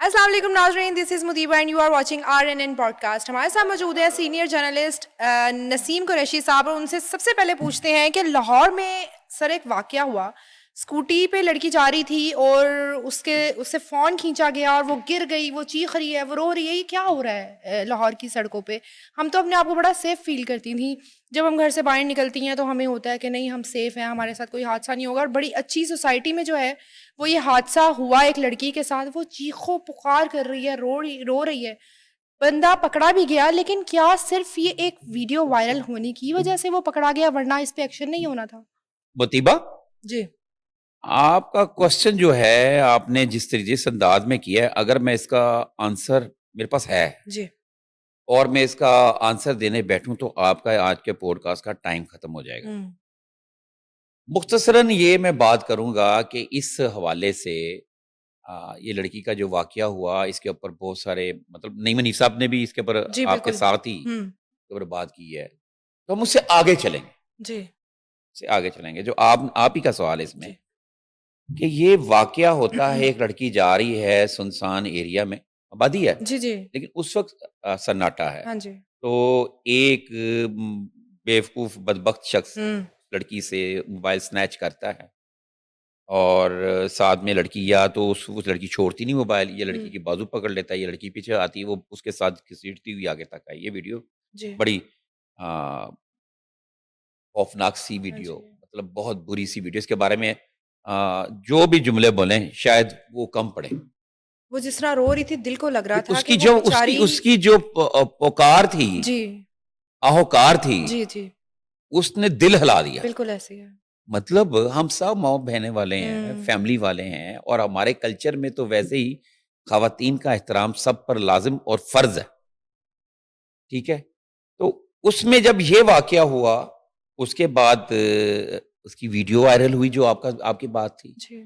السلام علیکم ناظرین، دس از مدیبہ and you are watching RNN podcast. ہمارے ساتھ موجود ہیں سینئر جرنلسٹ نسیم قریشی صاحب، اور ان سے سب سے پہلے پوچھتے ہیں کہ لاہور میں سر ایک واقعہ ہوا، اسکوٹی پہ لڑکی جا رہی تھی اور اس سے فون کھینچا گیا اور وہ گر گئی، وہ چیخ رہی ہے، وہ رو رہی ہے. یہ کیا ہو رہا ہے لاہور کی سڑکوں پہ؟ ہم تو اپنے آپ کو بڑا سیف فیل کرتی تھیں، جب ہم گھر سے باہر نکلتی ہیں تو ہمیں ہوتا ہے کہ نہیں ہم سیف ہیں، ہمارے ساتھ کوئی حادثہ نہیں ہوگا. اور بڑی اچھی سوسائٹی میں جو ہے وہ یہ حادثہ ہوا ایک لڑکی کے ساتھ، وہ چیخو پکار کر رہی ہے، رو رہی ہے، بندہ پکڑا بھی گیا. لیکن کیا صرف یہ ایک ویڈیو وائرل ہونے کی وجہ سے وہ پکڑا گیا، ورنہ اس پہ ایکشن نہیں ہونا تھا؟ مطیبہ، جی آپ کا کوشچن جو ہے آپ نے جس طریقے سے انداز میں کیا ہے، اگر میں اس کا آنسر میرے پاس ہے جی اور میں اس کا آنسر دینے بیٹھوں تو آپ کا آج کے پوڈ کاسٹ کا ٹائم ختم ہو جائے گا. مختصراً یہ میں بات کروں گا کہ اس حوالے سے یہ لڑکی کا جو واقعہ ہوا، اس کے اوپر بہت سارے مطلب نعیم منیف صاحب نے بھی اس کے اوپر جی آپ کے بالکل. ساتھ ہی اس کے اوپر بات کی ہے، تو ہم اس سے آگے چلیں گے. جی سے آگے چلیں گے جو آپ ہی کا سوال ہے اس میں، جی کہ یہ واقعہ ہوتا ہے، ایک لڑکی جا رہی ہے سنسان ایریا میں، آبادی ہے جی جی لیکن اس وقت سناٹا ہے. ہاں جی تو ایک بیوقوف بدبخت شخص لڑکی سے موبائل سنیچ کرتا ہے، اور ساتھ میں لڑکی یا تو اس لڑکی چھوڑتی نہیں موبائل، یہ لڑکی کی بازو پکڑ لیتا ہے، یہ لڑکی پیچھے آتی ہے، وہ اس کے ساتھ گھسیٹتی ہوئی آگے تک آئی. یہ ویڈیو جی بڑی خوفناک سی ہاں ویڈیو، جی. مطلب بہت بری سی ویڈیو. اس کے بارے میں جو بھی جملے بولیں شاید وہ کم پڑے. وہ جس طرح رو رہی تھی دل کو لگ رہا تھا اس کہ کی وہ جو بیچاری. اس کی جو پکار تھی، جی آہوکار تھی، جی جی اس نے دل ہلا دیا. بالکل ایسے ہی ہے. مطلب ہم سب ماؤں بہنے والے ہیں، فیملی والے ہیں، اور ہمارے کلچر میں تو ویسے ہی خواتین کا احترام سب پر لازم اور فرض ہے. ٹھیک ہے، تو اس میں جب یہ واقعہ ہوا اس کے بعد اس کی ویڈیو وائرل ہوئی جو آپ کی بات تھی، جی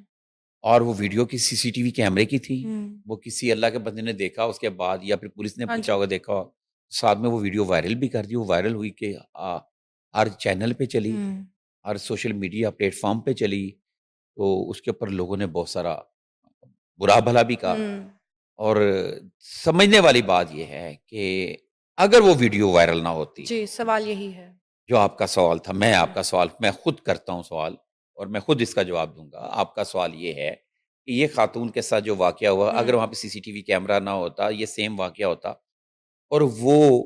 اور وہ ویڈیو کی CCTV کیمرے کی تھی. ہوں وہ کسی اللہ کے بندے نے دیکھا اس کے بعد، یا پھر پولیس نے ہاں پوچھا جی ہوگا، دیکھا ہو ساتھ میں وہ ویڈیو وائرل بھی کر دی. وہ وائرل ہوئی کہ ہر چینل پہ چلی، ہر سوشل میڈیا پلیٹ فارم پہ چلی. تو اس کے اوپر لوگوں نے بہت سارا برا بھلا بھی کہا. اور سمجھنے والی بات یہ ہے کہ اگر وہ ویڈیو وائرل نہ ہوتی، جی سوال یہی ہے. جو آپ کا سوال تھا، میں آپ کا سوال میں خود کرتا ہوں سوال، اور میں خود اس کا جواب دوں گا. آپ کا سوال یہ ہے کہ یہ خاتون کے ساتھ جو واقعہ ہوا، اگر وہاں پہ CCTV کیمرہ نہ ہوتا، یہ سیم واقعہ ہوتا اور وہ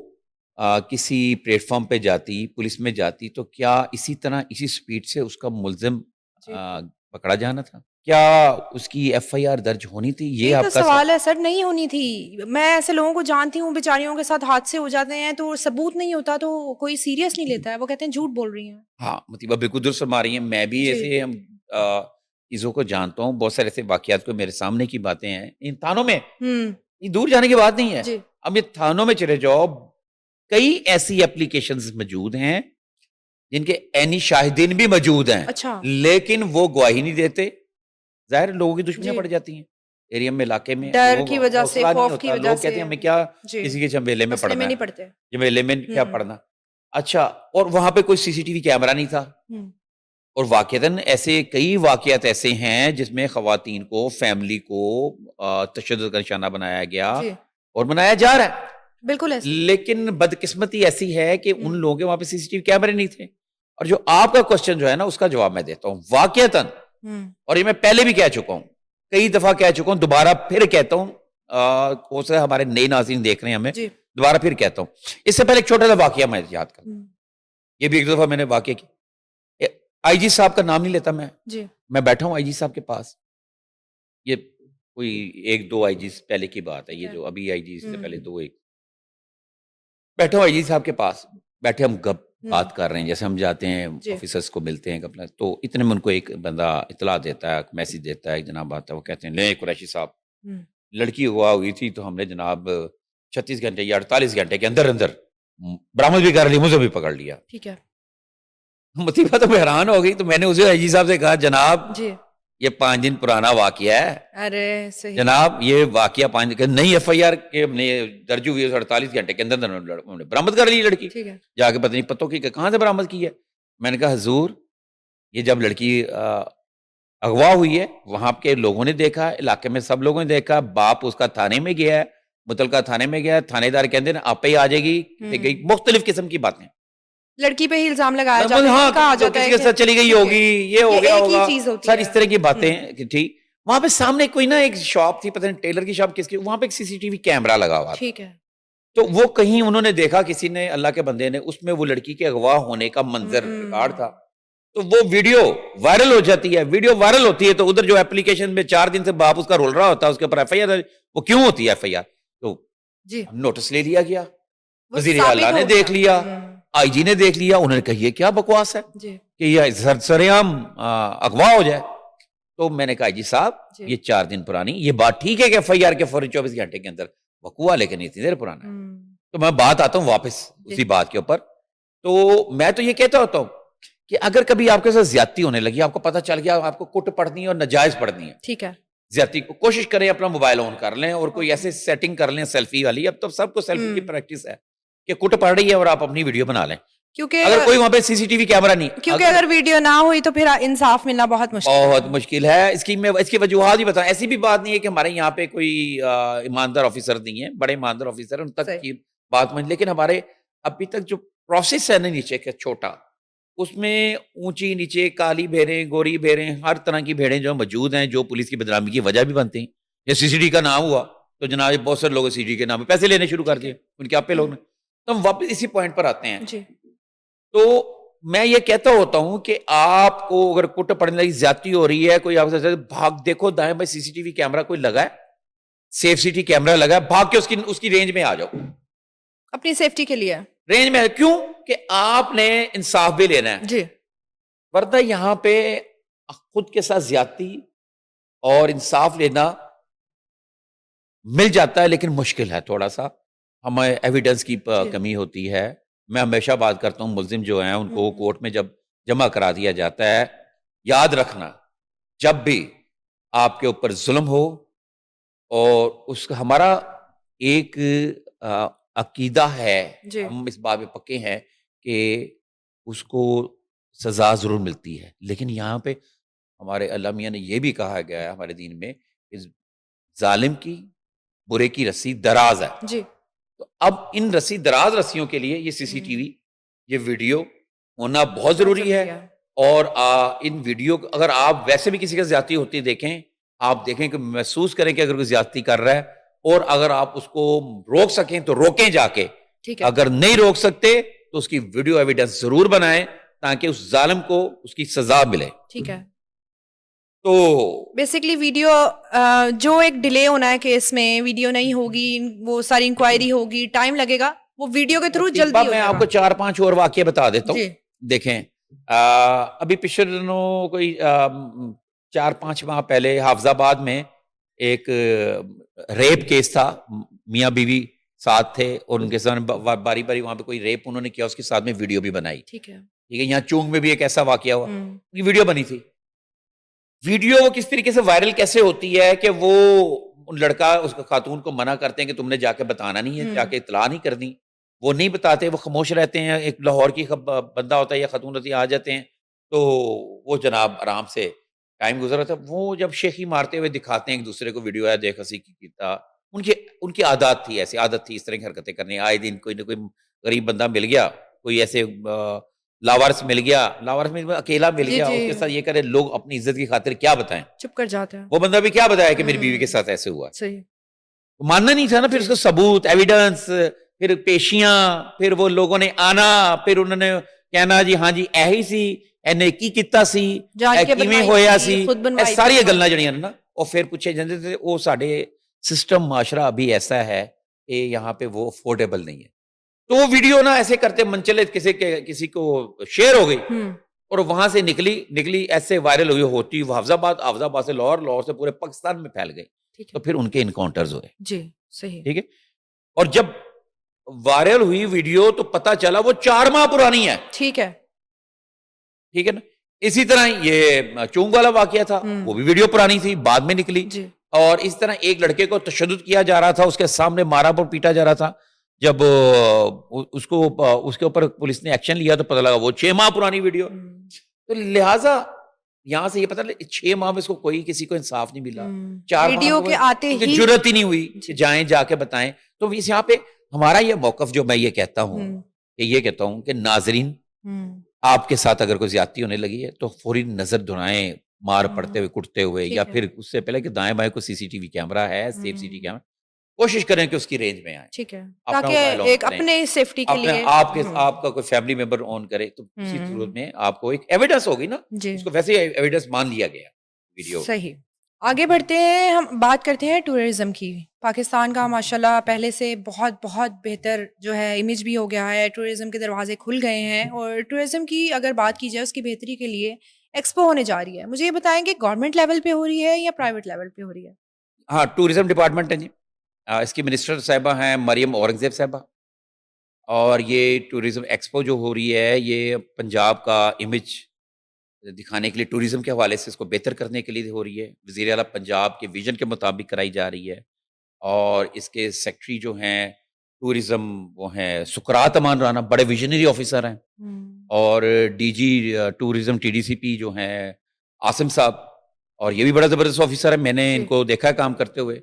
کسی پلیٹ فارم پہ جاتی، پولیس میں جاتی، تو کیا اسی طرح اسی سپیڈ سے اس کا ملزم جی پکڑا جانا تھا؟ کیا اس کی FIR درج ہونی تھی؟ یہ یہی تو آپ کا سوال ہے سر. نہیں ہونی تھی. میں ایسے لوگوں کو جانتی ہوں بیچاریوں کے ساتھ حادثے ہو جاتے ہیں تو ثبوت نہیں ہوتا تو کوئی سیریس نہیں لیتا ہے، وہ کہتے ہیں جھوٹ بول رہی ہیں. ہاں مطیبہ بالکل درست فرما رہی ہیں. میں بھی جی ایسے چیزوں کو جانتا ہوں، بہت سارے ایسے واقعات کو میرے سامنے کی باتیں ہیں. ان تھانوں میں یہ دور جانے کی بات نہیں ہے. جی اب یہ تھانوں میں چلے جاؤ، کئی ایسی اپلیکیشنز موجود ہیں جن کے عینی شاہدین بھی موجود ہیں، اچھا لیکن وہ گواہی نہیں دیتے. ظاہر لوگوں کی دشمنیاں جی پڑ جاتی ہیں ایریا میں، علاقے میں ڈر لوگوں کی کو وجہ سے، حوصلہ نہیں خوف کی ہوتا. وجہ لوگ کہتے سے. ہیں ہمیں کیا جی کسی کے جمیلے میں مسئلے پڑنا میں ہے، نہیں پڑتے. جمیلے میں کیا پڑنا. اچھا، اور وہاں پہ کوئی CCTV کیمرہ نہیں تھا. اور واقعتاً ایسے کئی واقعات ایسے ہیں جس میں خواتین کو، فیملی کو تشدد کا نشانہ بنایا گیا جی اور بنایا جا رہا ہے. بالکل ایسے. لیکن بدقسمتی ایسی ہے کہ ان لوگوں کے وہاں پہ CCTV کیمرے نہیں تھے. اور جو آپ کا کوشچن جو ہے نا، اس کا جواب میں دیتا ہوں واقعتاً. اور یہ میں پہلے بھی کہہ چکا ہوں، کئی دفعہ کہہ چکا ہوں، دوبارہ پھر کہتا ہوں. ہو سکتا ہے ہمارے نئے ناظرین دیکھ رہے ہیں ہمیں، جی دوبارہ پھر کہتا ہوں. اس سے پہلے ایک چھوٹا سا واقعہ میں یاد کروں. یہ بھی ایک دفعہ میں نے واقعہ کی. IG صاحب کا نام نہیں لیتا جی میں بیٹھا ہوں IG صاحب کے پاس. یہ کوئی 1-2 IG پہلے کی بات ہے، یہ جو ابھی IG سے پہلے 2-1 بیٹھا ہوں IG صاحب کے پاس. بیٹھے ہم بات کر رہے ہیں، جیسے ہم جاتے ہیں جی آفیسرس کو ملتے ہیں اپنا، تو اتنے میں ان کو ایک بندہ اطلاع دیتا ہے، میسج دیتا ہے، ایک جناب آتا ہے، وہ کہتے ہیں لیں قریشی صاحب، لڑکی ہوئی تھی تو ہم نے جناب 36 گھنٹے یا 48 گھنٹے کے اندر اندر برآمد بھی کر لی، مجھے بھی پکڑ لیا. ٹھیک ہے. مطیبہ تو میں حیران ہو گئی. تو میں نے اسے IG صاحب سے کہا، جناب جی یہ 5 دن پرانا واقعہ ہے. ارے صحیح. جناب یہ واقعہ 5 دن نہیں، FIR کے درج ہوئی 48 گھنٹے کے اندر انہوں نے برآمد کر لی لڑکی. ٹھیک ہے. جا کے پتہ نہیں پتوں کی کہاں سے برآمد کی ہے. میں نے کہا حضور، یہ جب لڑکی اغوا ہوئی ہے, وہاں کے لوگوں نے دیکھا, علاقے میں سب لوگوں نے دیکھا, باپ اس کا تھانے میں گیا ہے, متعلقہ تھانے میں گیا, تھانے دار کہتے ہیں آپ ہی آ جائے گی, گئی, مختلف قسم کی باتیں. لڑکی پہ ہی الزام لگایا جاتا ہے, ہاں, کہا جاتا کسی ہے کے ساتھ چلی گئی ہوگی, یہ ہو گیا ہوگا, سر اس طرح کی باتیں کہ ٹھیک. وہاں پہ سامنے کوئی نا ایک شاپ تھی, پتہ نہیں ٹیلر کی شاپ کس کی, وہاں پہ ایک CCTV کیمرہ لگا ہوا تھا. ٹھیک ہے, تو وہ کہیں انہوں نے دیکھا, کسی نے, اللہ کے بندے نے, اس میں وہ لڑکی کے اغوا ہونے کا منظر ریکارڈ تھا. تو وہ ویڈیو وائرل ہو جاتی ہے. ویڈیو وائرل ہوتی ہے تو ادھر جو اپلیکیشن میں 4 دن سے باپ اس کا رول رہا ہوتا ہے, اس کے اوپر FIR, وہ کیوں ہوتی ہے FIR, تو جی نوٹس لے لیا گیا, وزیر اعلیٰ نے دیکھ لیا, IG نے دیکھ لیا, انہوں نے کہا یہ کیا بکواس ہے کہ یہ سرعام اغوا ہو جائے. تو میں نے کہا جی صاحب یہ 4 دن پرانی یہ بات ٹھیک ہے کہ FIR کے فوری 24 گھنٹے کے اندر وقوع, لیکن اتنی دیر پرانا ہے. تو میں بات آتا ہوں واپس اسی بات کے اوپر. تو میں تو یہ کہتا ہوتا ہوں کہ اگر کبھی آپ کے ساتھ زیادتی ہونے لگی, آپ کو پتہ چل گیا آپ کو کٹ پڑنی ہے اور ناجائز پڑنی ہے, ٹھیک ہے, زیادتی کو کوشش کریں اپنا موبائل آن کر لیں اور کوئی ایسے سیٹنگ کر لیں سیلفی والی. اب تو سب کو سیلفی کی پریکٹس ہے کہ کٹ پڑ رہی ہے اور آپ اپنی ویڈیو بنا لیں, کیونکہ اگر کوئی وہاں پہ CCTV کیمرہ نہیں, کیونکہ اگر ویڈیو نہ ہوئی تو پھر انصاف ملنا بہت مشکل ہے. اس کی وجوہات ہی بتائیں. ایسی بھی بات نہیں ہے کہ ہمارے یہاں پہ کوئی ایماندار آفیسر نہیں ہے, بڑے ایماندار آفیسر ان تک کی بات مان, لیکن ہمارے ابھی تک جو پروسیس ہے نا نیچے کا چھوٹا, اس میں اونچی نیچے کالی بھیڑیں, گوری بھیڑیں, ہر طرح کی بھیڑیں جو موجود ہیں, جو پولیس کی بدنامی کی وجہ بھی بنتی ہیں. یا CCTV کا نام ہوا تو جناب بہت سارے لوگ CCTV کے نام پہ پیسے لینے شروع کر دیے, ان کے آپ پہ لوگ نے. تو ہم واپس اسی پوائنٹ پر آتے ہیں. تو میں یہ کہتا ہوتا ہوں کہ آپ کو اگر کٹ پڑنے لگی, زیادتی ہو رہی ہے, کوئی آپ سے بھاگ دیکھو دائیں بھائی CCTV کیمرہ کوئی لگا ہے, سیف سٹی کیمرہ لگا ہے, بھاگ کے اس کی رینج میں آ جاؤ, اپنی سیفٹی کے لیے رینج میں. کیوں کہ آپ نے انصاف بھی لینا ہے جی, ورنہ یہاں پہ خود کے ساتھ زیادتی اور انصاف لینا مل جاتا ہے لیکن مشکل ہے تھوڑا سا, ہمیں ایویڈنس کی کمی ہوتی ہے. میں ہمیشہ بات کرتا ہوں ملزم جو ہیں ان کو کورٹ میں جب جمع کرا دیا جاتا ہے, یاد رکھنا جب بھی آپ کے اوپر ظلم ہو, اور اس کا ہمارا ایک عقیدہ ہے, ہم اس بات میں پکے ہیں کہ اس کو سزا ضرور ملتی ہے, لیکن یہاں پہ ہمارے اللہ میاں نے یہ بھی کہا گیا ہے ہمارے دین میں کہ ظالم کی برے کی رسی دراز ہے. جی, تو اب ان دراز رسیوں کے لیے یہ CCTV, یہ ویڈیو ہونا بہت ضروری ہے. اور ان ویڈیو اگر آپ ویسے بھی کسی کا زیادتی ہوتی دیکھیں, آپ دیکھیں کہ محسوس کریں کہ اگر کوئی زیادتی کر رہا ہے, اور اگر آپ اس کو روک سکیں تو روکیں جا کے, اگر نہیں روک سکتے تو اس کی ویڈیو ایویڈنس ضرور بنائیں تاکہ اس ظالم کو اس کی سزا ملے. ٹھیک ہے. تو بیسکلی ویڈیو جو ایک ڈیلے ہونا ہے کیس میں, ویڈیو نہیں ہوگی, وہ ساری انکوائری ہوگی, ٹائم لگے گا, وہ ویڈیو کے تھرو جلدی ہو جائے گا. میں آپ کو 4-5 اور واقعے بتا دیتا ہوں. دیکھیں ابھی پچھلے دنوں کوئی 4-5 ماہ پہلے حافظ آباد میں ایک ریپ کیس تھا, میاں بیوی ساتھ تھے اور ان کے ساتھ باری باری وہاں پہ کوئی ریپ انہوں نے کیا, اس کے ساتھ میں ویڈیو بھی بنائی. ٹھیک ہے, یہاں چونگ میں بھی ایک ایسا واقعہ ہوا, ان کی ویڈیو بنی تھی. ویڈیو کس طریقے سے وائرل کیسے ہوتی ہے کہ وہ لڑکا اس خاتون کو منع کرتے ہیں کہ تم نے جا کے بتانا نہیں ہے, جا کے اطلاع نہیں کرنی, وہ نہیں بتاتے, وہ خاموش رہتے ہیں. ایک لاہور کی بندہ ہوتا ہے یا خاتون ہوتی ہے, آ جاتے ہیں تو وہ جناب آرام سے ٹائم گزر رہا تھا, وہ جب شیخی مارتے ہوئے دکھاتے ہیں ایک دوسرے کو ویڈیو ہے, دیکھ ہنسی کی کیتا. ان کی عادت تھی, ایسی عادت تھی اس طرح کی حرکتیں کرنی. آئے دن کوئی نہ کوئی غریب بندہ مل گیا, کوئی ایسے لاوارس مل گیا, لاوارس میں اکیلا مل گیا, اس کے ساتھ یہ کرے, لوگ اپنی عزت کی خاطر کیا بتائیں, چپ کر جاتے ہیں. وہ بندہ بھی کیا بتایا کہ میری بیوی کے ساتھ ایسے ہوا. صحیح, ماننا نہیں تھا نا, پھر اس کو ثبوت, ایویڈنس, پھر پیشیاں, پھر وہ لوگوں نے آنا, پھر انہوں نے کہنا جی ہاں جی ایہی سی, اینے کی کیتا سی, کیویں ہویا سی, ساری گلاں جڑیاں نا, اور پھر پوچھے جاندے تھے. وہ ساڈے سسٹم معاشرہ ابھی ایسا ہے کہ یہاں پہ وہ افورڈیبل نہیں ہے. تو وہ ویڈیو نا ایسے کرتے منچلے کسی کو شیئر ہو گئی, اور وہاں سے نکلی ایسے وائرل ہوئی, ہوتی حافظ آباد سے لاہور سے پورے پاکستان میں پھیل گئی. تو پھر ان کے انکاؤنٹرز ہوئے. جی صحیح, ٹھیک ہے. اور جب وائرل ہوئی ویڈیو تو پتا چلا وہ 4 ماہ پرانی ہے. ٹھیک ہے نا. اسی طرح یہ چونگ والا واقعہ تھا, وہ بھی ویڈیو پرانی تھی, بعد میں نکلی. اور اس طرح ایک لڑکے کو تشدد کیا جا رہا تھا, اس کے سامنے مارا پر پیٹا جا رہا تھا. جب اس کے اوپر پولیس نے ایکشن لیا تو پتہ لگا وہ 6 ماہ پرانی ویڈیو. تو لہٰذا یہاں سے یہ پتہ 6 ماہ میں اس کو کوئی کسی کو انصاف نہیں ملا, 4 ماہ ویڈیو کے آتے ہی ضرورت ہی نہیں ہوئی کہ جائیں جا کے بتائیں. تو اس یہاں پہ ہمارا یہ موقف جو میں یہ کہتا ہوں کہ ناظرین آپ کے ساتھ اگر کوئی زیادتی ہونے لگی ہے تو فوری نظر دھنائیں, مار پڑتے ہوئے کٹتے ہوئے, یا پھر اس سے پہلے کہ دائیں بائیں کو CCTV کیمرہ ہے, سیف CCTV کیمرہ, کوشش کریں کہ اس کی رینج میں آئیں. ٹھیک ہے, اپنا تاکہ موبائل آن ایک کریں, اپنے سیفٹی کے لیے آپ کا کوئی فیملی ممبر آن کرے تو اسی صورت میں آپ کو ایک ایویڈنس ہوگی نا, اس کو ویسے ایویڈنس مان لیا گیا ویڈیو. صحیح. آگے بڑھتے ہیں, ہم بات کرتے ہیں ٹورزم کی. پاکستان کا ماشاءاللہ پہلے سے بہت بہت بہتر جو ہے امیج بھی ہو گیا ہے, ٹورزم کے دروازے کھل گئے ہیں, اور ٹورزم کی اگر بات کی جائے اس کی بہتری کے لیے ایکسپو ہونے جا رہی ہے. مجھے یہ بتائیں کہ گورنمنٹ لیول پہ ہو رہی ہے یا پرائیویٹ لیول پہ ہو رہی ہے؟ ہاں, ٹورزم ڈپارٹمنٹ ہے جی, اس کی منسٹر صاحبہ ہیں مریم اورنگزیب صاحبہ, اور یہ ٹورزم ایکسپو جو ہو رہی ہے یہ پنجاب کا امیج دکھانے کے لیے, ٹورزم کے حوالے سے اس کو بہتر کرنے کے لیے ہو رہی ہے. وزیر اعلیٰ پنجاب کے ویژن کے مطابق کرائی جا رہی ہے, اور اس کے سیکٹری جو ہیں ٹورزم وہ ہیں سکرات امان رانا, بڑے ویژنری آفیسر ہیں, اور DG ٹورزم TDCP جو ہیں عاصم صاحب, اور یہ بھی بڑا زبردست آفیسر ہے, میں نے ان کو دیکھا ہے کام کرتے ہوئے.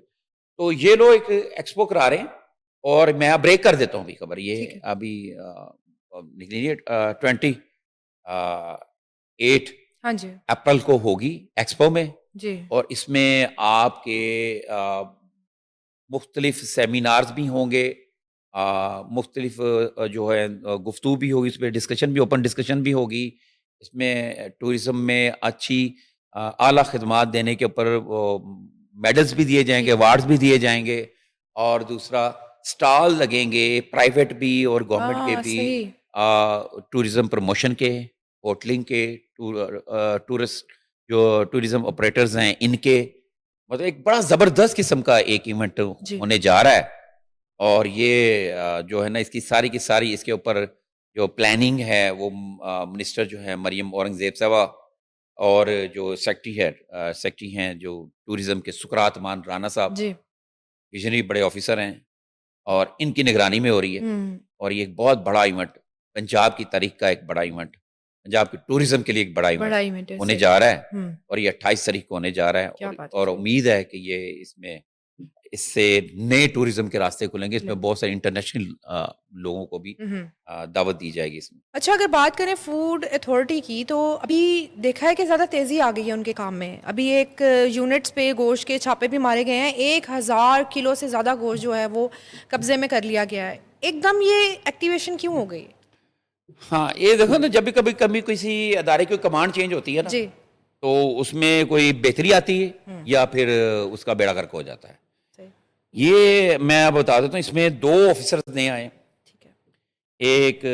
تو یہ لوگ ایک ایکسپو کرا رہے ہیں, اور میں اب بریک کر دیتا ہوں ابھی خبر, یہ ابھی نکلی 28 اپریل کو ہوگی ایکسپو میں, اور اس میں آپ کے مختلف سیمینارز بھی ہوں گے, مختلف جو ہے گفتگو بھی ہوگی, اس پہ ڈسکشن بھی, اوپن ڈسکشن بھی ہوگی. اس میں ٹورزم میں اچھی اعلیٰ خدمات دینے کے اوپر میڈلز بھی دیے جائیں گے, ایوارڈز بھی دیے جائیں گے, اور دوسرا سٹال لگیں گے پرائیویٹ بھی اور گورنمنٹ کے بھی, ٹورزم پروموشن کے, ہوٹلنگ کے, ٹورسٹ جو ٹورزم آپریٹرز ہیں ان کے, مطلب ایک بڑا زبردست قسم کا ایک ایونٹ ہونے جا رہا ہے. اور یہ جو ہے نا اس کی ساری اس کے اوپر جو پلاننگ ہے وہ منسٹر جو ہے مریم اورنگزیب صاحبہ, اور جو سیکٹری ہیں جو ٹورزم کے سکرات امان رانا صاحب, ویژنری بڑے آفیسر ہیں, اور ان کی نگرانی میں ہو رہی ہے. اور یہ ایک بہت بڑا ایونٹ, پنجاب کی تاریخ کا ایک بڑا ایونٹ, پنجاب کے ٹورزم کے لیے ایک بڑا ایونٹ ہونے جا رہا ہے, اور یہ 28 تاریخ کو ہونے جا رہا ہے. اور امید ہے کہ یہ اس سے نئے ٹورزم کے راستے کھلیں گے, اس میں بہت سارے انٹرنیشنل لوگوں کو بھی دعوت دی جائے گی اس میں. اچھا, اگر بات کریں فوڈ اتھارٹی کی, تو ابھی دیکھا ہے کہ زیادہ تیزی آ گئی ہے ان کے کام میں. ابھی ایک یونٹس پہ گوشت کے چھاپے بھی مارے گئے ہیں, 1000 کلو سے زیادہ گوشت جو ہے وہ قبضے میں کر لیا گیا ہے. ایک دم یہ ایکٹیویشن کیوں ہو گئی؟ ہاں, یہ دیکھو نا, جب بھی کبھی کسی ادارے کی کمانڈ چینج ہوتی ہے نا, تو اس میں کوئی بہتری آتی ہے یا پھر اس کا بیڑا غرق ہو جاتا ہے. یہ میں آپ بتا دیتا ہوں, اس میں 2 آفیسرز نئے آئے. ایک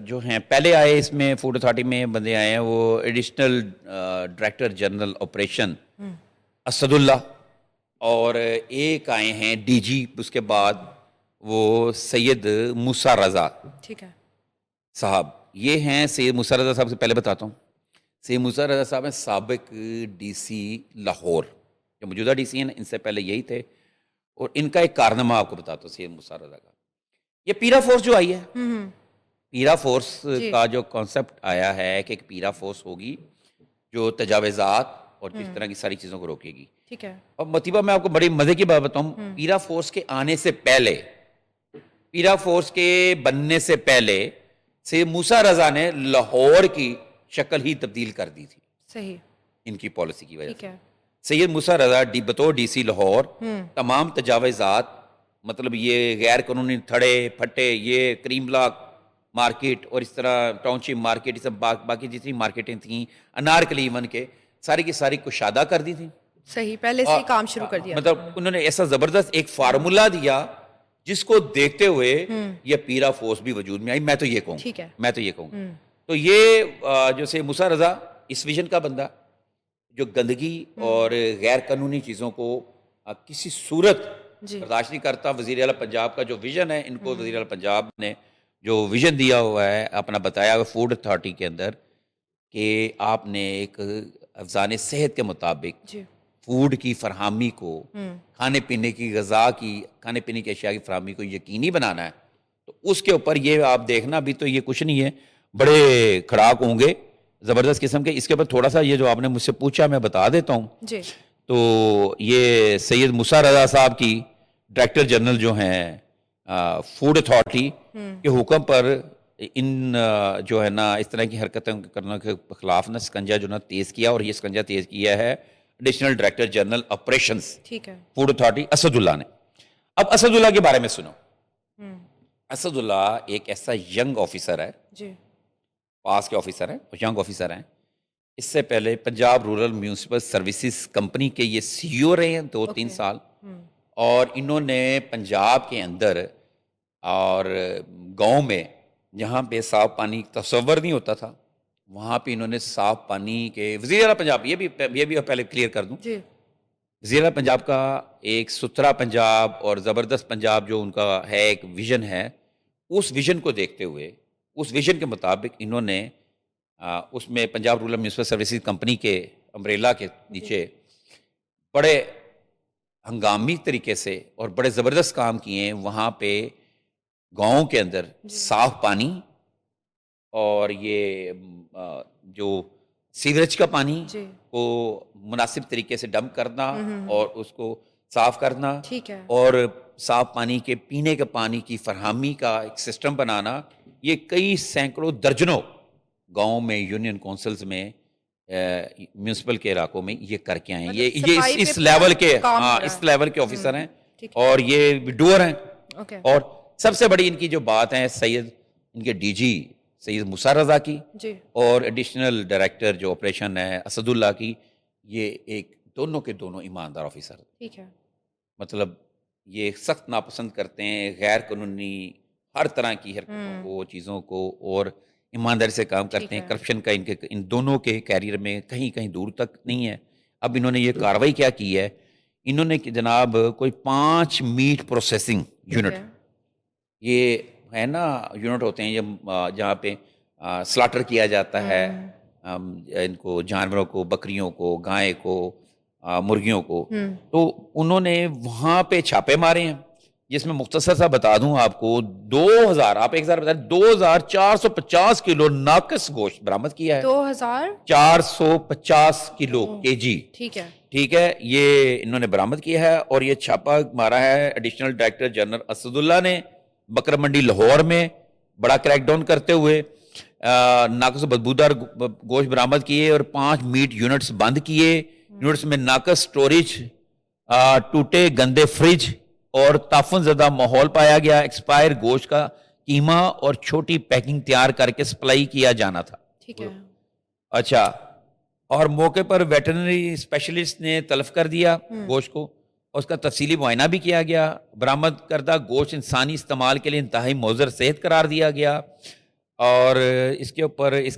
جو ہیں پہلے آئے اس میں فوڈ اتھارٹی میں بندے آئے ہیں, وہ additional director general operation Asad Ullah, اور ایک آئے ہیں DG اس کے بعد وہ سید موسیٰ رضا صاحب. یہ ہیں سید موسیٰ رضا صاحب سے پہلے بتاتا ہوں. سید موسیٰ رضا صاحب ہیں سابق DC لاہور, جو موجودہ DC ہیں ان سے پہلے یہی تھے. اور ان کا ایک کارنامہ آپ کو بتاتا ہوں سید موسیٰ رضا کا. یہ پیرا فورس جو آئی ہے, پیرا فورس کا جو کانسیپٹ آیا ہے کہ ایک پیرا فورس ہوگی جو تجاوزات اور اس طرح کی ساری چیزوں کو روکے گی. ٹھیک ہے. اب مطیبہ میں آپ کو بڑی مزے کی بات بتاؤں, پیرا فورس کے آنے سے پہلے, پیرا فورس کے بننے سے پہلے سید موسیٰ رضا نے لاہور کی شکل ہی تبدیل کر دی تھی. صحیح. ان کی پالیسی کی وجہ سے سید موسیٰ رضا بطور DC لاہور تمام تجاوزات, مطلب یہ غیر قانونی تھڑے پھٹے, یہ کریم بلاک مارکیٹ اور اس طرح ٹاؤن شپ مارکیٹ, سب باقی جتنی مارکیٹیں تھیں انارکلی ایون کے, ساری کی ساری کشادہ کر دی تھی. صحیح, پہلے سے کام شروع کر دیا. مطلب انہوں نے ایسا زبردست ایک فارمولا دیا جس کو دیکھتے ہوئے یہ پیرا فورس بھی وجود میں آئی. میں تو یہ کہوں تو یہ جو سے موسیٰ رضا اس ویژن کا بندہ جو گندگی اور غیر قانونی چیزوں کو کسی صورت برداشت نہیں کرتا. وزیر اعلیٰ پنجاب کا جو ویژن ہے, ان کو وزیر اعلیٰ پنجاب نے جو ویژن دیا ہوا ہے اپنا بتایا ہوا فوڈ اتھارٹی کے اندر, کہ آپ نے ایک افزان صحت کے مطابق فوڈ کی فراہمی کو, کھانے پینے کی غذا کی, کھانے پینے کی اشیاء کی فراہمی کو یقینی بنانا ہے. تو اس کے اوپر یہ آپ دیکھنا, ابھی تو یہ کچھ نہیں ہے, بڑے کھڑاک ہوں گے زبردست قسم کے. اس کے اوپر تھوڑا سا یہ جو آپ نے مجھ سے پوچھا میں بتا دیتا ہوں. جی تو یہ سید موسیٰ رضا صاحب کی ڈائریکٹر جنرل جو ہیں فوڈ اتھارٹی کے حکم پر ان جو ہے نا اس طرح کی حرکتیں کرنے کے خلاف نا سکنجہ جو نا تیز کیا, اور یہ سکنجہ تیز کیا ہے ایڈیشنل ڈائریکٹر جنرل آپریشنز ٹھیک ہے. فوڈ اتھارٹی اسد اللہ نے. اب اسد اللہ کے بارے میں سنو. اسد اللہ ایک ایسا ینگ آفیسر ہے, جی پاس کے آفیسر ہیں, ینگ آفیسر ہیں. اس سے پہلے Punjab rural municipal services company کے یہ سی ای او رہے ہیں 2-3 سال, اور انہوں نے پنجاب کے اندر اور گاؤں میں جہاں پہ صاف پانی تصور نہیں ہوتا تھا, وہاں پہ انہوں نے صاف پانی کے وزیر اعلیٰ پنجاب, یہ بھی پہلے کلیئر کر دوں, جی وزیر اعلیٰ پنجاب کا ایک ستھرا پنجاب اور زبردست پنجاب جو ان کا ہے ایک ویژن ہے, اس ویژن کو دیکھتے ہوئے, اس ویژن کے مطابق انہوں نے اس میں Punjab rural municipal services company کے امبریلا کے نیچے بڑے ہنگامی طریقے سے اور بڑے زبردست کام کیے ہیں. وہاں پہ گاؤں کے اندر صاف پانی اور یہ جو سیوریج کا پانی کو مناسب طریقے سے ڈمپ کرنا اور اس کو صاف کرنا, ٹھیک ہے, اور صاف پانی کے پینے کے پانی کی فراہمی کا ایک سسٹم بنانا, یہ کئی سینکڑوں درجنوں گاؤں میں, یونین کونسلز میں, میونسپل کے علاقوں میں یہ کر کے آئے ہیں. یہ اس لیول کے, ہاں اس لیول کے آفیسر ہیں, اور یہ ڈوئر ہیں. اور سب سے بڑی ان کی جو بات ہے ان کے ڈی جی سید موسیٰ رضا کی, اور ایڈیشنل ڈائریکٹر جو آپریشن ہے اسد اللہ کی, یہ ایک دونوں کے دونوں ایماندار آفیسر. ٹھیک ہے, مطلب یہ سخت ناپسند کرتے ہیں غیر قانونی ہر طرح کی حرکتوں کو, چیزوں کو, اور ایمانداری سے کام کرتے ہیں. کرپشن کا ان دونوں کے کیریئر میں کہیں دور تک نہیں ہے. اب انہوں نے یہ کاروائی کیا کی ہے, انہوں نے جناب کوئی 5 میٹ پروسیسنگ یونٹ, یہ ہے نا یونٹ ہوتے ہیں جہاں پہ سلاٹر کیا جاتا ہے ان کو, جانوروں کو, بکریوں کو, گائے کو, مرغیوں کو, تو انہوں نے وہاں پہ چھاپے مارے ہیں, جس میں مختصر سا بتا دوں آپ کو 2450 کلو ناقص گوشت برآمد کیا ہے. 2450 کلو کے جی, ٹھیک ہے, یہ انہوں نے برآمد کیا ہے. اور یہ چھاپا مارا ہے ایڈیشنل ڈائریکٹر جنرل اسد اللہ نے بکر منڈی لاہور میں بڑا کریک ڈاؤن کرتے ہوئے ناقص بدبودار گوشت برآمد کیے, اور 5 میٹ یونٹس بند کیے. یونٹس میں ناقص سٹوریج, ٹوٹے گندے فریج اور تعفن زدہ ماحول پایا گیا. ایکسپائر گوشت کا قیمہ اور چھوٹی پیکنگ تیار کر کے سپلائی کیا جانا تھا. ٹھیک ہے, اچھا, اور موقع پر ویٹرنری اسپیشلسٹ نے تلف کر دیا گوشت کو, اور اس کا تفصیلی معائنہ بھی کیا گیا. برآمد کردہ گوشت انسانی استعمال کے لیے انتہائی مضر صحت قرار دیا گیا. اور اس کے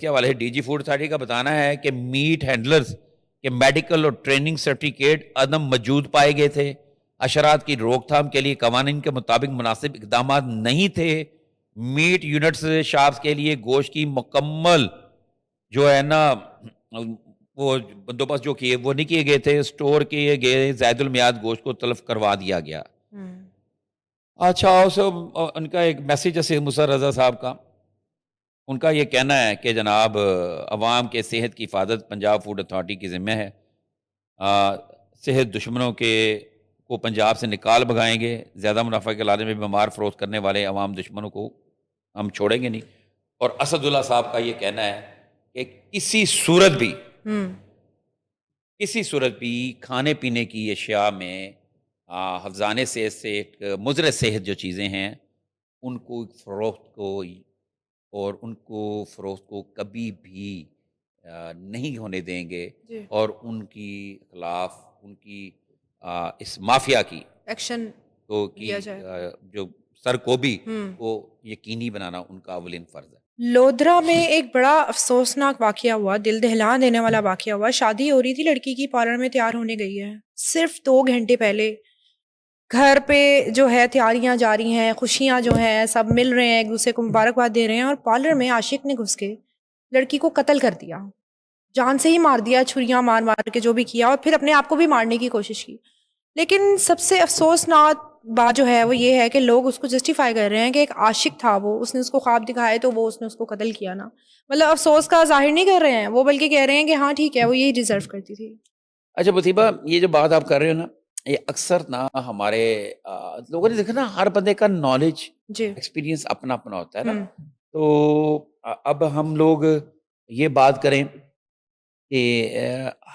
حوالے ڈی جی فوڈ اتھارٹی کا بتانا ہے کہ میٹ ہینڈلرز کے میڈیکل اور ٹریننگ سرٹیفکیٹ عدم موجود پائے گئے تھے. حشرات کی روک تھام کے لیے قوانین کے مطابق مناسب اقدامات نہیں تھے. میٹ یونٹس شاپس کے لیے گوشت کی مکمل جو ہے نا وہ بندوبست جو کیے وہ نہیں کیے گئے تھے. سٹور کیے گئے زائد المیعاد گوشت کو تلف کروا دیا گیا. اچھا, ان کا ایک میسیج ہے سید موسیٰ رضا صاحب کا. ان کا یہ کہنا ہے کہ جناب عوام کے صحت کی حفاظت پنجاب فوڈ اتھارٹی کی ذمہ ہے. صحت دشمنوں کو پنجاب سے نکال بھگائیں گے. زیادہ منافع کے لالچ میں بیمار فروخت کرنے والے عوام دشمنوں کو ہم چھوڑیں گے نہیں. اور اسد اللہ صاحب کا یہ کہنا ہے کہ کسی صورت بھی کھانے پینے کی اشیاء میں حفظان صحت سے مضر صحت جو چیزیں ہیں ان کو فروخت کو کبھی بھی نہیں ہونے دیں گے. اور ان کی خلاف ان کی اس مافیا کی ایکشن کو جو سرکوبی کو یقینی بنانا ان کا اولین فرض ہے. لودھرا میں ایک بڑا افسوسناک واقعہ ہوا, دل دہلا دینے والا واقعہ ہوا. شادی ہو رہی تھی, لڑکی کی پارلر میں تیار ہونے گئی ہے. صرف 2 گھنٹے پہلے گھر پہ جو ہے تیاریاں جاری ہیں, خوشیاں جو ہیں سب مل رہے ہیں, ایک دوسرے کو مبارکباد دے رہے ہیں, اور پارلر میں عاشق نے گھس کے لڑکی کو قتل کر دیا, جان سے ہی مار دیا, چھریاں مار کے جو بھی کیا, اور پھر اپنے آپ کو بھی مارنے کی کوشش کی. لیکن سب سے افسوسناک بات جو ہے وہ یہ ہے کہ لوگ اس کو جسٹیفائی کر رہے ہیں کہ ایک عاشق تھا وہ, اس نے اس کو خواب دکھائے تو وہ اس نے اس کو قتل کیا نا. مطلب افسوس کا ظاہر نہیں کر رہے ہیں وہ, بلکہ کہہ رہے ہیں کہ ہاں ٹھیک ہے وہ یہی ڈیزرو کرتی تھی. اچھا مصیبہ, یہ جو بات آپ کر رہے ہو نا, یہ اکثر نا ہمارے لوگوں نے دیکھا نا, ہر بندے کا نالج جی. ایکسپیرینس اپنا اپنا ہوتا ہے نا. ہوں. تو اب ہم لوگ یہ بات کریں کہ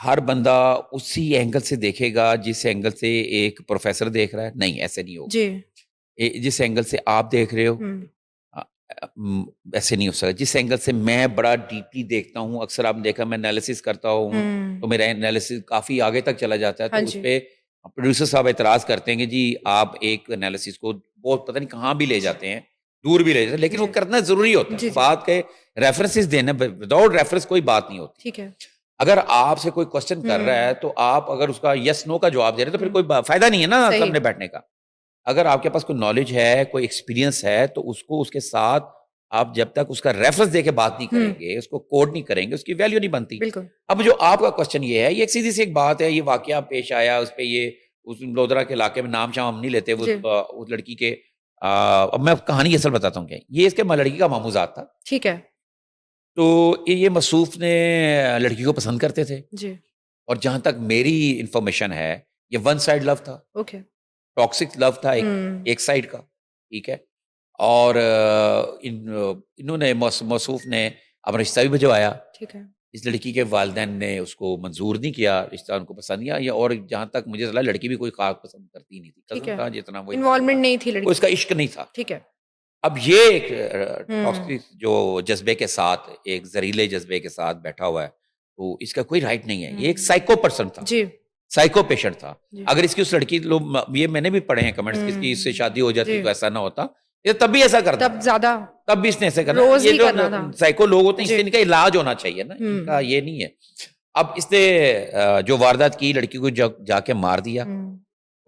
ہر بندہ اسی اینگل سے دیکھے گا جس اینگل سے ایک پروفیسر دیکھ رہا ہے. نہیں, ایسے نہیں ہوگا. جی. جس اینگل سے آپ دیکھ رہے ہو ایسے نہیں ہو سکتا. جس اینگل سے میں بڑا ڈیپلی دیکھتا ہوں, اکثر آپ نے دیکھا میں انالیسس کرتا ہوں تو میرا انالیسس کافی آگے تک چلا جاتا ہے, تو اس پہ پروڈیوسر صاحب اعتراض کرتے ہیں کہ جی آپ ایک انالیسس کو بہت پتہ نہیں کہاں بھی لے جاتے ہیں, دور بھی لے جاتے ہیں, لیکن وہ کرنا ضروری ہوتا ہے. بات کے ریفرنسز دینا, وداؤٹ ریفرنس کوئی بات نہیں ہوتی. ٹھیک ہے. اگر آپ سے کوئی کوشچن کر رہا ہے تو آپ اگر اس کا یس نو کا جواب دے رہے ہیں تو پھر کوئی فائدہ نہیں ہے نا سامنے بیٹھنے کا. اگر آپ کے پاس کوئی نالج ہے, کوئی ایکسپیرینس ہے, تو اس کو اس کے ساتھ آپ جب تک اس کا ریفرنس دے کے بات نہیں کریں گے, اس کو کوڈ نہیں کریں گے, اس کی ویلیو نہیں بنتی. اب جو آپ کا کوشچن یہ ہے, یہ ایک سیدھی سی ایک بات ہے, یہ واقعہ پیش آیا, اس پہ یہ اس لودرا کے علاقے میں, نام شام ہم نہیں لیتے, وہ اس لڑکی کے, اب میں کہانی اصل بتاتا ہوں کہ یہ اس کے لڑکی کا ماموزات تھا. ٹھیک ہے. تو یہ مصروف نے لڑکی کو پسند کرتے تھے جی. اور جہاں تک میری انفارمیشن ہے یہ ون سائڈ لو تھا. اوکے. ٹاکسک لو تھا ایک سائڈ کا. ٹھیک ہے. اور انہوں نے موصوف نے اپنا رشتہ بھی بھجوایا. ٹھیک ہے. اس لڑکی کے والدین نے اس کو منظور نہیں کیا, رشتہ ان کو پسند نہیں آیا, اور جہاں تک مجھے چلا لڑکی بھی کوئی خاص پسند کرتی نہیں تھی, قسم تھا جتنا وہ انوالومنٹ نہیں تھی, اس کا عشق نہیں تھا. ٹھیک ہے. اب یہ ایک ٹاکسک جو جذبے کے ساتھ, ایک زہریلے جذبے کے ساتھ بیٹھا ہوا ہے, تو اس کا کوئی رائٹ نہیں ہے. یہ ایک سائیکو پرسن تھا, سائیکو پیشنٹ تھا. اگر اس کی اس لڑکی, لوگ یہ میں نے بھی پڑھے ہیں کمنٹس, اس کی اس سے شادی ہو جاتی تو ایسا نہ ہوتا, یہ تب بھی ایسا کرتا, تب بھی اس نے ایسا کرنا. یہ جو سائیکو لوگ ہوتے ہیں, ان کا علاج ہونا چاہیے نا, ان کا یہ نہیں ہے. اب اس نے جو واردات کی, لڑکی کو جا کے مار دیا,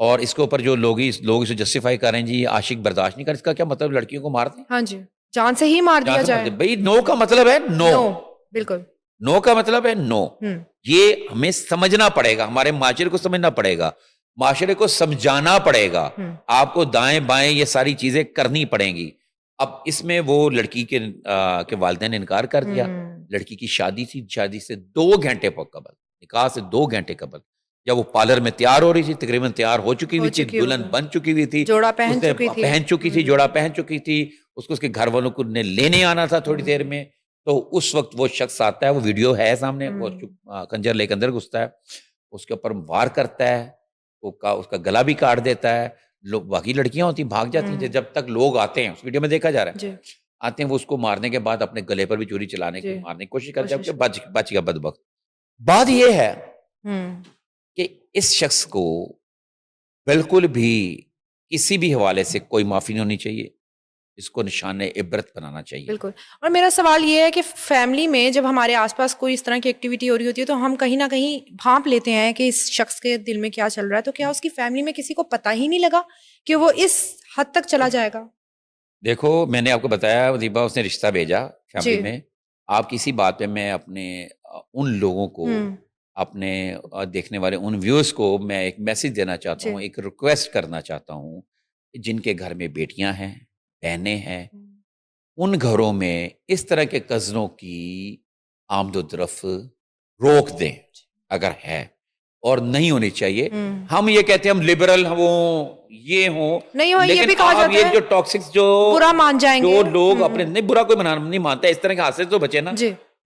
اور اس کے اوپر جو لوگ اسے جسٹیفائی کر رہے ہیں جی عاشق برداشت نہیں کر, اس کا کیا مطلب لڑکیوں کو مار دیں؟ ہاں جی, جان سے ہی مار دیا جائے. بھائی نو کا مطلب ہے نو. بالکل نو کا مطلب ہے نو. یہ ہمیں سمجھنا پڑے گا, ہمارے معاشرے کو سمجھنا پڑے گا, معاشرے کو سمجھانا پڑے گا, آپ کو دائیں بائیں یہ ساری چیزیں کرنی پڑیں گی. اب اس میں وہ لڑکی کے والدین نے انکار کر دیا. لڑکی کی شادی تھی, شادی سے 2 گھنٹے قبل, نکاح سے 2 گھنٹے قبل, جب وہ پارلر میں تیار ہو رہی تھی, تقریباً تیار ہو چکی ہوئی تھی, دلہن بن چکی ہوئی تھی, جوڑا پہن چکی تھی, جوڑا پہن چکی تھی, اس کو اس کے گھر والوں کو نے لینے آنا تھا تھوڑی دیر میں. تو اس وقت وہ شخص آتا ہے, وہ ویڈیو ہے سامنے, وہ خنجر لے کے اندر گھستا ہے, اس کے اوپر وار کرتا ہے, اس کا گلا بھی کاٹ دیتا ہے. باقی لڑکیاں ہوتی بھاگ جاتی ہیں, جب تک لوگ آتے ہیں, اس ویڈیو میں دیکھا جا رہا ہے, آتے ہیں وہ اس کو مارنے کے بعد اپنے گلے پر بھی چوری چلانے کی مارنے کی کوشش کرتے ہیں, بچ گیا بدبخت. بات یہ ہے کہ اس شخص کو بالکل بھی کسی بھی حوالے سے کوئی معافی نہیں ہونی چاہیے, اس کو نشان عبرت بنانا چاہیے. بالکل. اور میرا سوال یہ ہے کہ فیملی میں جب ہمارے آس پاس کوئی اس طرح کی ایکٹیویٹی ہو رہی ہوتی ہے تو ہم کہیں نہ کہیں بھانپ لیتے ہیں کہ اس شخص کے دل میں کیا چل رہا ہے, تو کیا اس کی فیملی میں کسی کو پتہ ہی نہیں لگا کہ وہ اس حد تک چلا جائے گا؟ دیکھو میں نے آپ کو بتایا ودیبہ, اس نے رشتہ بھیجا فیملی میں. آپ کسی بات پہ میں اپنے ان لوگوں کو, اپنے دیکھنے والے ان ویورز کو میں ایک میسج دینا چاہتا ہوں, ایک ریکویسٹ کرنا چاہتا ہوں, جن کے گھر میں بیٹیاں ہیں, بہنیں ہیں, ان گھروں میں اس طرح کے کزنوں کی آمد و رفت روک دیں اگر ہے, اور نہیں ہونی چاہیے. ہم یہ کہتے ہیں ہم لبرل ہوں, یہ ہوں, لیکن آپ یہ جو ٹاکسک جو لوگ اپنے, نہیں برا کوئی نہیں مانتا, اس طرح کے حادثے تو بچے نا,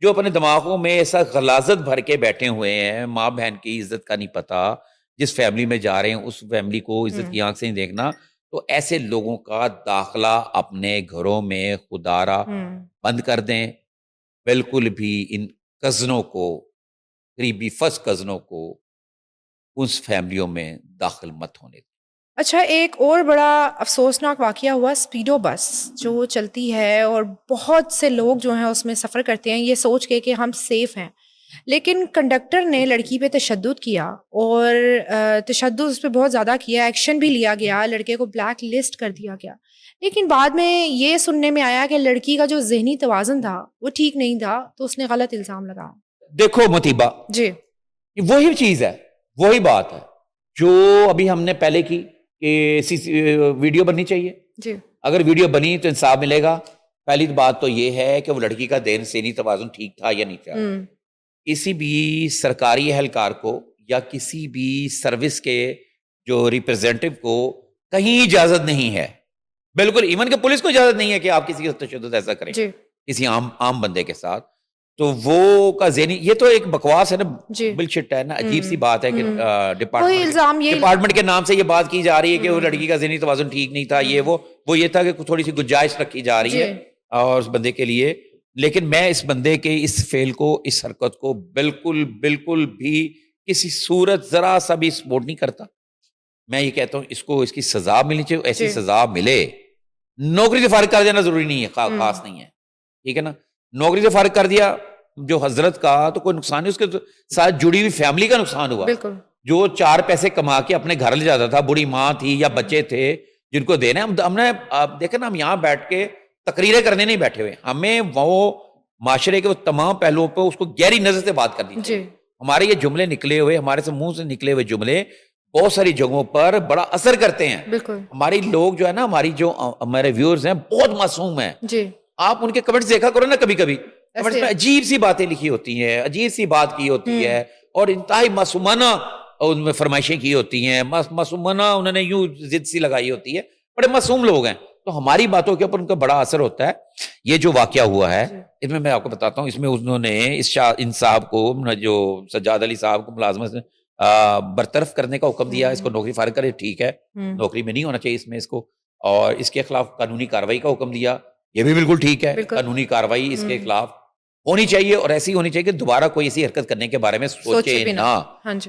جو اپنے دماغوں میں ایسا غلاظت بھر کے بیٹھے ہوئے ہیں, ماں بہن کی عزت کا نہیں پتا, جس فیملی میں جا رہے ہیں اس فیملی کو عزت کی آنکھ سے نہیں دیکھنا, تو ایسے لوگوں کا داخلہ اپنے گھروں میں خدارا بند کر دیں. بالکل بھی ان کزنوں کو, قریبی فرسٹ کزنوں کو اس فیملیوں میں داخل مت ہونے. اچھا, ایک اور بڑا افسوسناک واقعہ ہوا, اسپیڈو بس جو چلتی ہے اور بہت سے لوگ جو ہیں اس میں سفر کرتے ہیں یہ سوچ کے کہ ہم سیف ہیں, لیکن کنڈکٹر نے لڑکی پہ تشدد کیا, اور تشدد اس پہ بہت زیادہ کیا, ایکشن بھی لیا گیا, لڑکے کو بلیک لسٹ کر دیا گیا, لیکن بعد میں یہ سننے میں آیا کہ لڑکی کا جو ذہنی توازن تھا وہ ٹھیک نہیں تھا, تو اس نے غلط الزام لگایا. دیکھو متیبہ جی, وہی چیز ہے, وہی بات ہے جو ابھی ہم نے پہلے کی کہ ویڈیو بننی چاہیے. جی اگر ویڈیو بنی تو انصاف ملے گا. پہلی بات تو یہ ہے کہ وہ لڑکی کا دین سینی توازن ٹھیک تھا یا نہیں تھا. کسی بھی سرکاری اہلکار کو یا کسی بھی سروس کے جو ریپرزینٹیو کو کہیں اجازت نہیں ہے, بالکل ایون کہ پولیس کو اجازت نہیں ہے کہ آپ کسی کے تشدد ایسا کریں جی کسی عام بندے کے ساتھ. تو وہ کا ذہنی, یہ تو ایک بکواس ہے نا, جی بلشٹ ہے نا, عجیب سی بات ہے کہ کوئی الزام یہ ڈپارٹمنٹ کے نام سے یہ بات کی جا رہی ہے کہ وہ لڑکی کا ذہنی توازن ٹھیک نہیں تھا. یہ وہ یہ تھا کہ تھوڑی سی گنجائش رکھی جا رہی ہے اور اس بندے کے لیے. لیکن میں اس بندے کے اس فعل کو, اس حرکت کو بالکل بھی کسی صورت ذرا سا بھی سپورٹ نہیں کرتا. میں یہ کہتا ہوں اس کو اس کی سزا ملنی چاہیے, ایسی سزا ملے. نوکری سے فارغ کر دینا ضروری نہیں ہے, خاص نہیں ہے, ٹھیک ہے نا. نوکری سے فارغ کر دیا جو حضرت کا, تو کوئی نقصان نہیں, اس کے ساتھ جڑی ہوئی فیملی کا نقصان ہوا. جو 4 پیسے کما کے اپنے گھر لے جاتا تھا, بوڑھی ماں تھی یا بچے تھے جن کو دینا. ہم نے دیکھا نا, ہم یہاں بیٹھ کے تقریریں کرنے نہیں بیٹھے ہوئے, ہمیں وہ معاشرے کے وہ تمام پہلوؤں پہ اس کو گہری نظر سے بات کرنی چاہیے. ہمارے یہ جملے نکلے ہوئے, ہمارے سے منہ سے نکلے ہوئے جملے بہت ساری جگہوں پر بڑا اثر کرتے ہیں. ہماری لوگ جو ہے نا, ہماری جو ہمارے ویورز ہیں بہت معصوم ہیں. آپ ان کے کمنٹس دیکھا کرو نا, کبھی کبھی کمنٹس میں عجیب سی باتیں لکھی ہوتی ہیں, عجیب سی بات کی ہوتی ہے, اور انتہائی معصومانہ ان میں فرمائشیں کی ہوتی ہیں, معصومانہ انہوں نے یوں ضد سی لگائی ہوتی ہے. بڑے معصوم لوگ ہیں, تو ہماری باتوں کے اوپر ان کا بڑا اثر ہوتا ہے. یہ جو واقعہ ہوا ہے اس میں آپ کو بتاتا ہوں, اس میں انہوں نے ان صاحب کو, جو سجاد علی صاحب کو ملازمت سے برطرف کرنے کا حکم دیا. اس کو نوکری فارغ کرے, ٹھیک ہے, نوکری میں نہیں ہونا چاہیے اس میں اس کو, اور اس کے خلاف قانونی کارروائی کا حکم دیا. یہ بھی بالکل ٹھیک ہے, قانونی کارروائی اس کے خلاف ہونی چاہیے, اور ایسی ہونی چاہیے کہ دوبارہ کوئی ایسی حرکت کرنے کے بارے میں سوچے نہ.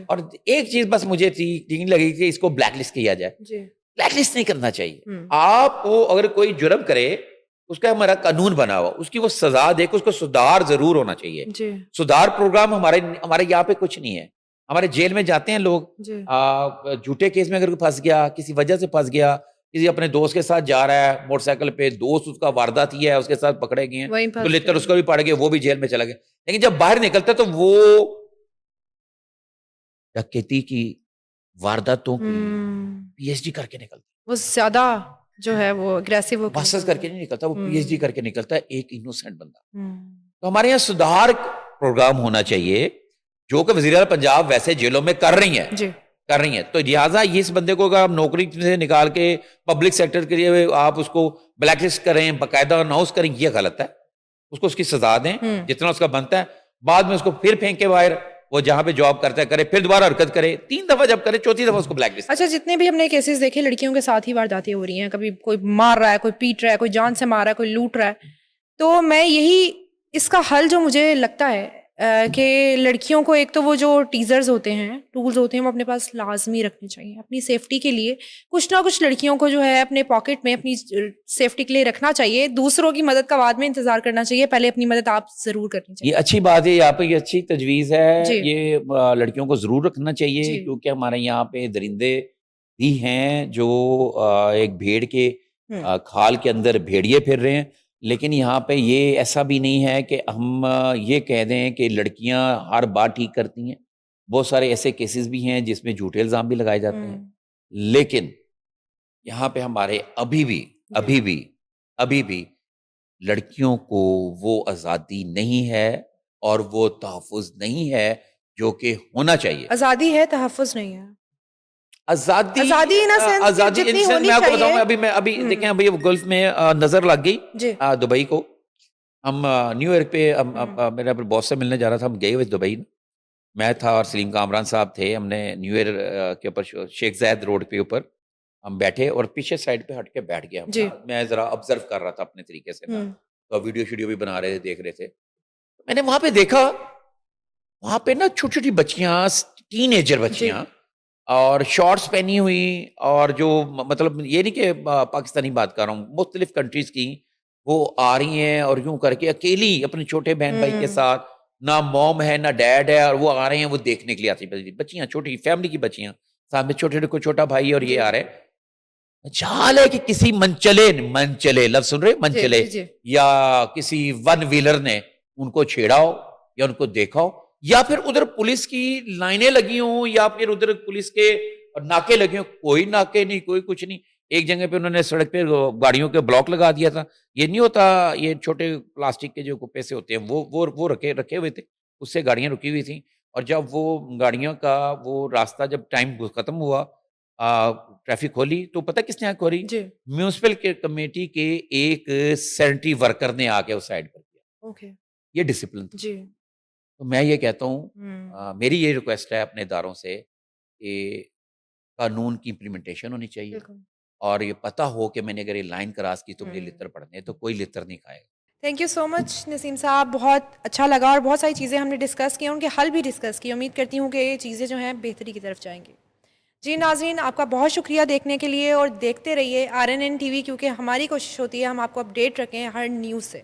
اور ایک چیز بس مجھے ٹھیک نہیں لگی کہ اس کو بلیک لسٹ کیا جائے. بلیک لسٹ نہیں کرنا چاہیے. آپ کو اگر کوئی جرم کرے, اس کا ہمارا قانون بنا ہوا, اس کی وہ سزا دے کے اس کو سدھار ضرور ہونا چاہیے. سدھار پروگرام ہمارے یہاں پہ کچھ نہیں ہے. ہمارے جیل میں جاتے ہیں لوگ, جھوٹے کیس میں اگر کوئی پھنس گیا, کسی وجہ سے پھنس گیا, کسی اپنے دوست کے ساتھ جا رہا ہے موٹر سائیکل پہ, دوست اس کا واردات ہی ہے, اس کے ساتھ پکڑے گئے ہیں, تو لے کر اس کو بھی پڑ گئے, وہ بھی جیل میں چلا گیا. لیکن جب باہر نکلتا تو وہ ڈکیتی کی وارداتوں کی پی ایچ ڈی کر کے نکلتا, وہ زیادہ جو ہے وہ اگریسو ماسٹرز کر کے نہیں نکلتا, وہ پی ایچ ڈی کر کے نکلتا ہے, ایک انوسینٹ بندہ. تو ہمارے یہاں سدھار پروگرام ہونا چاہیے, جو کہ وزیر اعلیٰ پنجاب ویسے جیلوں میں کر رہی ہیں. تو لہٰذا اس بندے کو اگر آپ نوکری سے نکال کے پبلک سیکٹر کے لیے آپ اس کو بلیک لسٹ کریں, باقاعدہ اناؤنس کریں, یہ غلط ہے. اس کو اس کی سزا دیں جتنا اس کا بنتا ہے. بعد میں اس کو پھر پھینک کے باہر, وہ جہاں پہ جاب کرتا ہے کرے, پھر دوبارہ حرکت کرے, 3 دفعہ جب کرے, 4تھی دفعہ اس کو بلیک لسٹ. اچھا, جتنے بھی ہم نے کیسز دیکھے لڑکیوں کے ساتھ ہی وارداتیں ہو رہی ہیں, کبھی کوئی مار رہا ہے, کوئی پیٹ رہا ہے, کوئی جان سے مار رہا ہے, کوئی لوٹ رہا ہے. تو میں یہی اس کا حل جو مجھے لگتا ہے کہ لڑکیوں کو ایک تو وہ جو ٹیزرز ہوتے ہیں, ٹولز ہوتے ہیں, وہ اپنے پاس لازمی رکھنے چاہیے اپنی سیفٹی کے لیے. کچھ نہ کچھ لڑکیوں کو جو ہے اپنے پاکٹ میں اپنی سیفٹی کے لیے رکھنا چاہیے. دوسروں کی مدد کا بعد میں انتظار کرنا چاہیے, پہلے اپنی مدد آپ ضرور کرنی چاہیے. یہ اچھی بات ہے, یہاں پہ یہ اچھی تجویز ہے. یہ لڑکیوں کو ضرور رکھنا چاہیے, کیونکہ ہمارے یہاں پہ درندے بھی ہیں جو ایک بھیڑ کے کھال کے اندر بھیڑیے پھر رہے ہیں. لیکن یہاں پہ یہ ایسا بھی نہیں ہے کہ ہم یہ کہہ دیں کہ لڑکیاں ہر بات ٹھیک کرتی ہیں. بہت سارے ایسے کیسز بھی ہیں جس میں جھوٹے الزام بھی لگائے جاتے ہیں. لیکن یہاں پہ ہمارے ابھی بھی لڑکیوں کو وہ آزادی نہیں ہے اور وہ تحفظ نہیں ہے جو کہ ہونا چاہیے. آزادی ہے, تحفظ نہیں ہے. آزادی میں آپ کو بتاؤں, ابھی دیکھیں, ابھی گلف میں نظر لگ گئی دبئی کو. ہم نیو ایئر پہ میرا باس سے ملنے جا رہا تھا, ہم گئے ہوئے دبئی. میں تھا اور سلیم کامران صاحب تھے. ہم نے نیو ایئر کے اوپر شیخ زاید روڈ کے اوپر ہم بیٹھے اور پیچھے سائڈ پہ ہٹ کے بیٹھ گیا. میں ذرا آبزرو کر رہا تھا اپنے طریقے سے, تو ویڈیو شیڈیو بھی بنا رہے تھے, دیکھ رہے تھے. میں نے وہاں پہ دیکھا, وہاں پہ نا چھوٹی چھوٹی بچیاں, ٹین ایجر بچیاں, اور شارٹس پہنی ہوئی, اور جو مطلب یہ نہیں کہ پاکستانی بات کر رہا ہوں, مختلف کنٹریز کی, وہ آ رہی ہیں اور یوں کر کے اکیلی اپنے چھوٹے بہن بھائی کے ساتھ, نہ موم ہے نہ ڈیڈ ہے, اور وہ آ رہے ہیں وہ دیکھنے کے لیے آتی بچیاں, چھوٹی فیملی کی بچیاں, سامنے چھوٹے کو چھوٹا بھائی اور یہ آ رہے. چال ہے کہ کسی منچلے لفظ سن رہے, منچلے یا کسی ون ویلر نے ان کو چھیڑا ہو یا ان کو دیکھا ہو, یا پھر ادھر پولیس کی لائنیں لگی ہوں, یا پھر ادھر پولیس کے اور ناکے لگے ہوں، کوئی ناکے نہیں، کوئی کچھ نہیں. ایک جگہ پہ انہوں نے سڑک پہ گاڑیوں کے بلاک لگا دیا تھا. یہ نہیں ہوتا، یہ چھوٹے پلاسٹک کے جو کپے سے ہوتے ہیں وہ رکھے ہوئے تھے، اس سے گاڑیاں رکی ہوئی تھیں. اور جب وہ گاڑیوں کا وہ راستہ جب ٹائم ختم ہوا، ٹریفک کھولی، تو پتہ کس نے کھولی؟ جی. میونسپل کے کمیٹی کے ایک سینٹری ورکر نے آ کے اس سائڈ پر کیا. اوکے. یہ ڈسپلن تھا. جی. تو میں یہ کہتا ہوں، ہوں. میری یہ ریکویسٹ ہے اپنے اداروں سے کہ قانون کی امپلیمنٹیشن ہونی چاہیے، بالکل. اور یہ پتہ ہو کہ میں نے اگر یہ لائن کراس کی تو مجھے ہوں. لتر پڑنے، تو کوئی لتر نہیں کھائے گا. تھینک یو سو مچ نسیم صاحب، بہت اچھا لگا اور بہت ساری چیزیں ہم نے ڈسکس کی، ان کے حل بھی ڈسکس کی. امید کرتی ہوں کہ یہ چیزیں جو ہیں بہتری کی طرف جائیں گی. جی ناظرین، آپ کا بہت شکریہ دیکھنے کے لیے، اور دیکھتے رہیے RNN TV، کیونکہ ہماری کوشش ہوتی ہے ہم آپ کو اپڈیٹ رکھیں ہر نیوز سے.